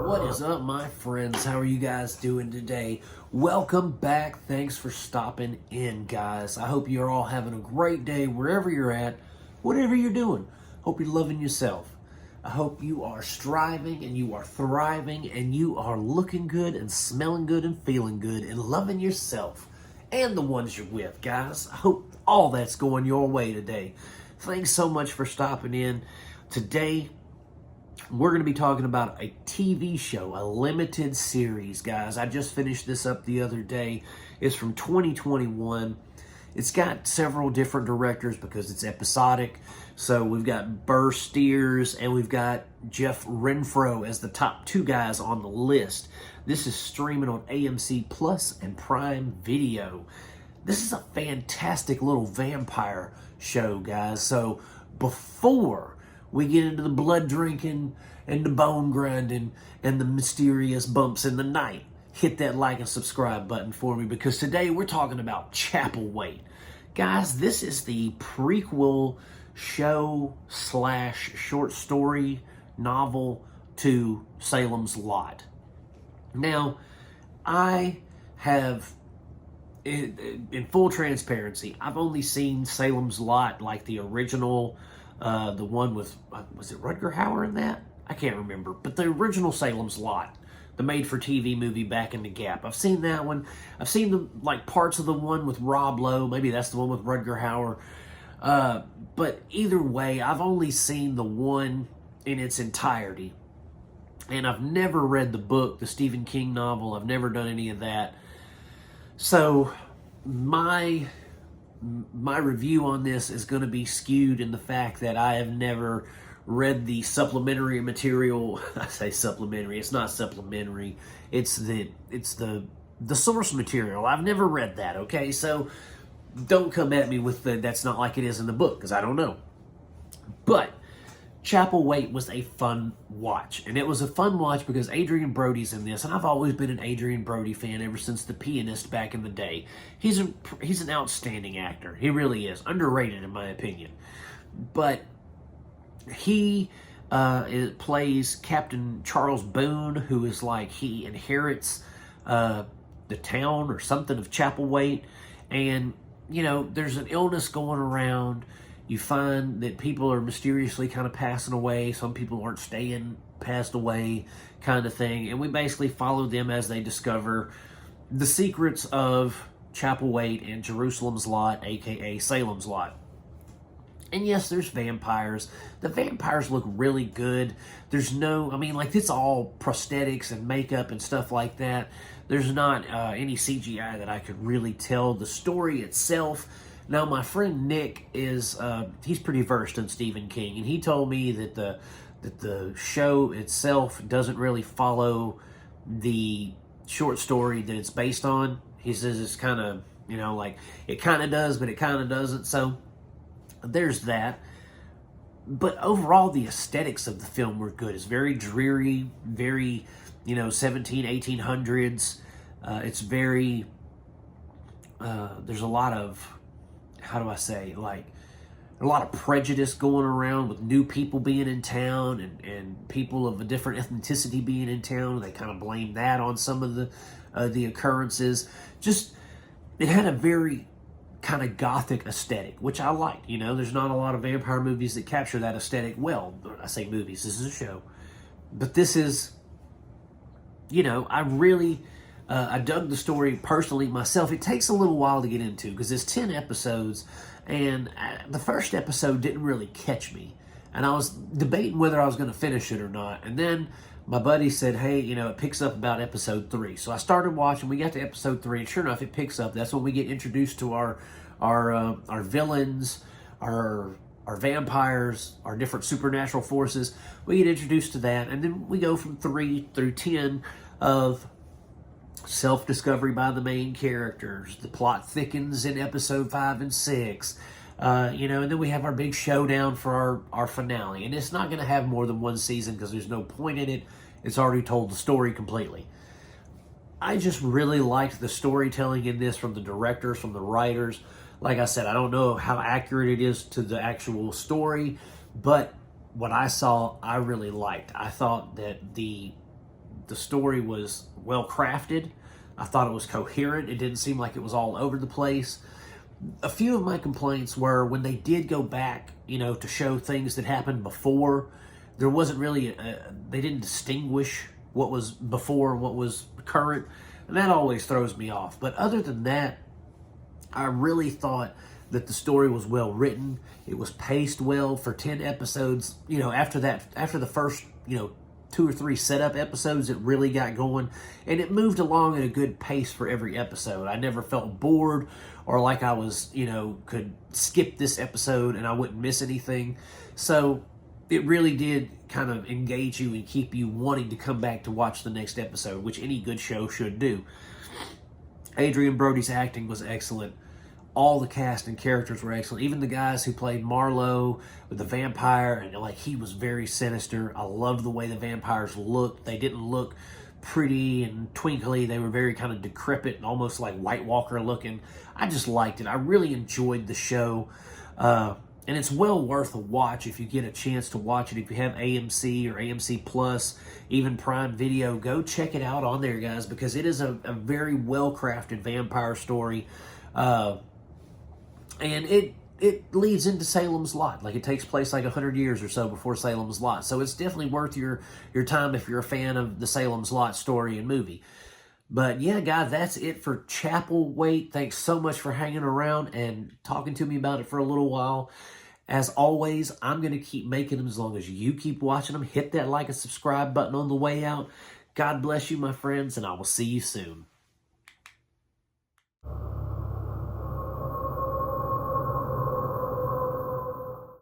What is up, my friends? How are you guys doing today? Welcome back. Thanks for stopping in, guys. I hope you're all having a great day wherever you're at, whatever you're doing. Hope you're loving yourself. I hope you are striving and you are thriving and you are looking good and smelling good and feeling good and loving yourself and the ones you're with, guys. I hope all that's going your way today. Thanks so much for stopping in. Today, we're going to be talking about a TV show, a limited series, guys. I just finished this up the other day. It's from 2021. It's got several different directors because it's episodic. So we've got Burr and we've got Jeff Renfroe as the top two guys on the list. This is streaming on AMC Plus and Prime Video. This is a fantastic little vampire show, guys. So before we get into the blood drinking and the bone grinding and the mysterious bumps in the night, hit that like and subscribe button for me, because today we're talking about Chapelwaite. Guys, this is the prequel show / short story novel to Salem's Lot. Now, I have, in full transparency, I've only seen Salem's Lot, like the original, the one with, was it Rutger Hauer in that? I can't remember. But the original Salem's Lot, the made-for-TV movie back in the Gap. I've seen that one. I've seen the parts of the one with Rob Lowe. Maybe that's the one with Rutger Hauer. But either way, I've only seen the one in its entirety. And I've never read the book, the Stephen King novel. I've never done any of that. So my review on this is going to be skewed in the fact that I have never read the supplementary material. I say supplementary, it's not supplementary. It's the source material. I've never read that, okay? So don't come at me with that's not like it is in the book, because I don't know. But Chapelwaite was a fun watch, and it was a fun watch because Adrien Brody's in this, and I've always been an Adrien Brody fan ever since The Pianist back in the day. He's an outstanding actor. He really is. Underrated in my opinion. But he plays Captain Charles Boone, who is like, he inherits the town or something of Chapelwaite, and you know, there's an illness going around. You find that people are mysteriously kind of passing away. Some people aren't staying passed away, kind of thing. And we basically follow them as they discover the secrets of Chapelwaite and Jerusalem's Lot, aka Salem's Lot. And yes, there's vampires. The vampires look really good. There's no, I mean, like, it's all prosthetics and makeup and stuff like that. There's not any CGI that I could really tell. The story itself. Now, my friend Nick is, he's pretty versed in Stephen King, and he told me that the show itself doesn't really follow the short story that it's based on. He says it's kind of, you know, like, it kind of does, but it kind of doesn't, so there's that. But overall, the aesthetics of the film were good. It's very dreary, very, you know, 1800s. It's very, there's a lot of, how do I say, like, a lot of prejudice going around with new people being in town and people of a different ethnicity being in town. They kind of blame that on some of the occurrences. Just, it had a very kind of gothic aesthetic, which I liked. You know, there's not a lot of vampire movies that capture that aesthetic well. I say movies, this is a show. But this is, you know, I really, I dug the story personally myself. It takes a little while to get into because it's 10 episodes, and the first episode didn't really catch me. And I was debating whether I was going to finish it or not. And then my buddy said, hey, you know, it picks up about episode 3. So I started watching. We got to episode 3, and sure enough, it picks up. That's when we get introduced to our villains, our vampires, our different supernatural forces. We get introduced to that, and then we go from 3 through 10 of self-discovery by the main characters. The plot thickens in episode 5 and 6. You know, and then we have our big showdown for our finale. And it's not going to have more than one season because there's no point in it. It's already told the story completely. I just really liked the storytelling in this from the directors, from the writers. Like I said, I don't know how accurate it is to the actual story, but what I saw, I really liked. I thought that the the story was well crafted. I thought it was coherent. It didn't seem like it was all over the place. A few of my complaints were when they did go back, to show things that happened before, there wasn't really, they didn't distinguish what was before and what was current, and that always throws me off. But other than that, I really thought that the story was well written. It was paced well for 10 episodes. After the first, 2 or 3 setup episodes, it really got going, and it moved along at a good pace for every episode. I never felt bored or like I was, could skip this episode and I wouldn't miss anything. So it really did kind of engage you and keep you wanting to come back to watch the next episode, which any good show should do. Adrian Brody's acting was excellent. All the cast and characters were excellent. Even the guys who played Marlowe with the vampire, and he was very sinister. I loved the way the vampires looked. They didn't look pretty and twinkly. They were very kind of decrepit and almost like White Walker looking. I just liked it. I really enjoyed the show. And it's well worth a watch if you get a chance to watch it. If you have AMC or AMC Plus, even Prime Video, go check it out on there, guys, because it is a very well-crafted vampire story. And it leads into Salem's Lot. It takes place 100 years or so before Salem's Lot. So it's definitely worth your time if you're a fan of the Salem's Lot story and movie. But yeah, guys, that's it for Chapelwaite. Thanks so much for hanging around and talking to me about it for a little while. As always, I'm going to keep making them as long as you keep watching them. Hit that like and subscribe button on the way out. God bless you, my friends, and I will see you soon.